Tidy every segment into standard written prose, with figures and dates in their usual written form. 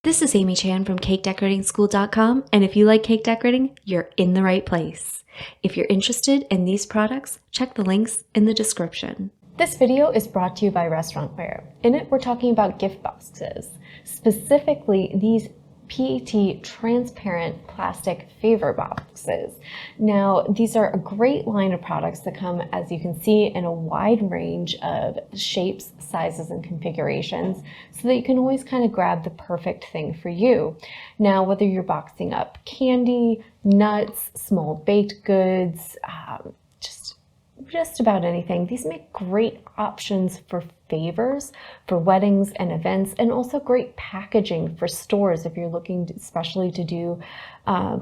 This is Amy Chan from CakeDecoratingSchool.com, and if you like cake decorating, you're in the right place. If you're interested in these products, check the links in the description. This video is brought to you by Restaurantware. In it, we're talking about gift boxes, specifically these PET transparent plastic favor boxes. Now, these are a great line of products that come, as you can see, in a wide range of shapes, sizes, and configurations, so that you can always kind of grab the perfect thing for you. Now, whether you're boxing up candy, nuts, small baked goods, just about anything. These make great options for favors, for weddings and events, and also great packaging for stores if you're looking especially to do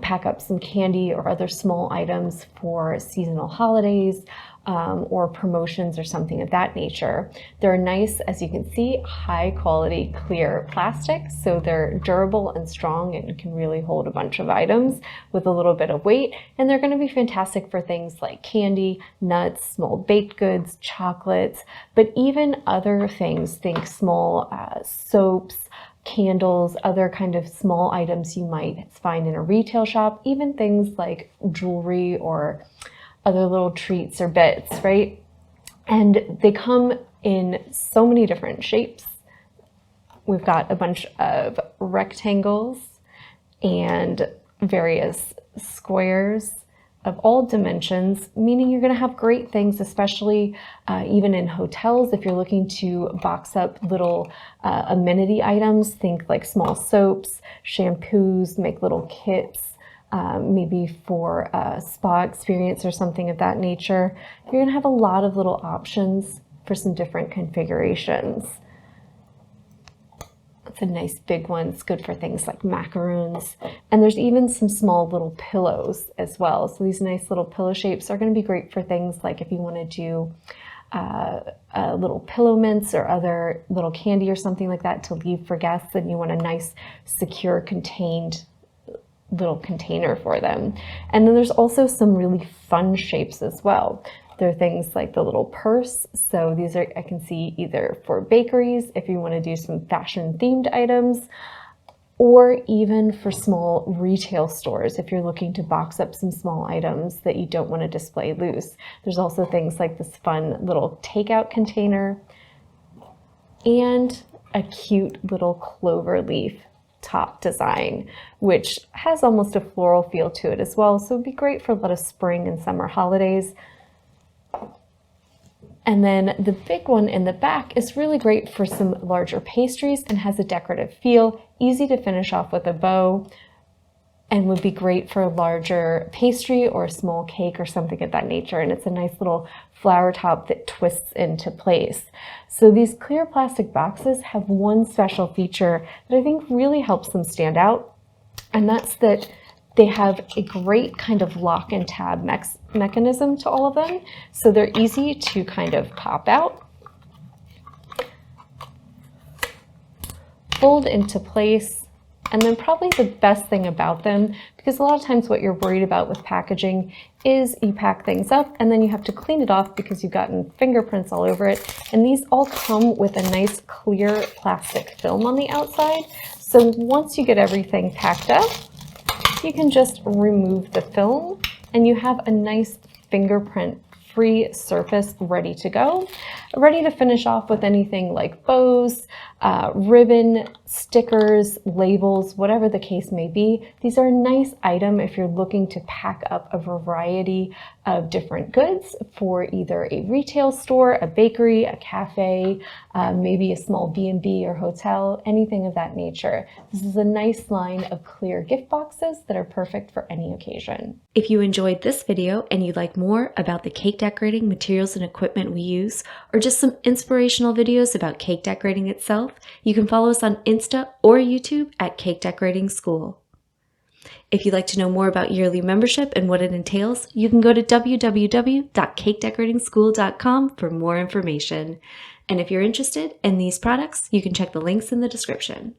pack up some candy or other small items for seasonal holidays or promotions or something of that nature. They're nice, as you can see, high quality clear plastic, so they're durable and strong and can really hold a bunch of items with a little bit of weight, and they're going to be fantastic for things like candy, nuts, small baked goods, chocolates, but even other things, think small soaps, candles, other kind of small items you might find in a retail shop, even things like jewelry or other little treats or bits, right? And they come in so many different shapes. We've got a bunch of rectangles and various squares of all dimensions, meaning you're going to have great things, especially even in hotels. If you're looking to box up little amenity items, think like small soaps, shampoos, make little kits, maybe for a spa experience or something of that nature. You're going to have a lot of little options for some different configurations. It's a nice big one. It's good for things like macaroons. And there's even some small little pillows as well. So these nice little pillow shapes are going to be great for things like if you want to do little pillow mints or other little candy or something like that to leave for guests, and you want a nice, secure, contained little container for them. And then there's also some really fun shapes as well. There are things like the little purse. So these are, I can see, either for bakeries, if you want to do some fashion themed items, or even for small retail stores, if you're looking to box up some small items that you don't want to display loose. There's also things like this fun little takeout container and a cute little clover leaf top design, which has almost a floral feel to it as well. So it'd be great for a lot of spring and summer holidays. And then the big one in the back is really great for some larger pastries and has a decorative feel, easy to finish off with a bow, and would be great for a larger pastry or a small cake or something of that nature. And it's a nice little flower top that twists into place. So these clear plastic boxes have one special feature that I think really helps them stand out, and that's that they have a great kind of lock and tab mechanism to all of them. So they're easy to kind of pop out, fold into place, and then probably the best thing about them, because a lot of times what you're worried about with packaging is you pack things up and then you have to clean it off because you've gotten fingerprints all over it. And these all come with a nice clear plastic film on the outside. So once you get everything packed up, you can just remove the film and you have a nice fingerprint-free surface ready to go, ready to finish off with anything like bows, ribbon, stickers, labels, whatever the case may be. These are a nice item if you're looking to pack up a variety of different goods for either a retail store, a bakery, a cafe, maybe a small B&B or hotel, anything of that nature. This is a nice line of clear gift boxes that are perfect for any occasion. If you enjoyed this video and you'd like more about the cake decorating materials and equipment we use, or just some inspirational videos about cake decorating itself, you can follow us on Insta or YouTube at Cake Decorating School. If you'd like to know more about yearly membership and what it entails, you can go to www.cakedecoratingschool.com for more information. And if you're interested in these products, you can check the links in the description.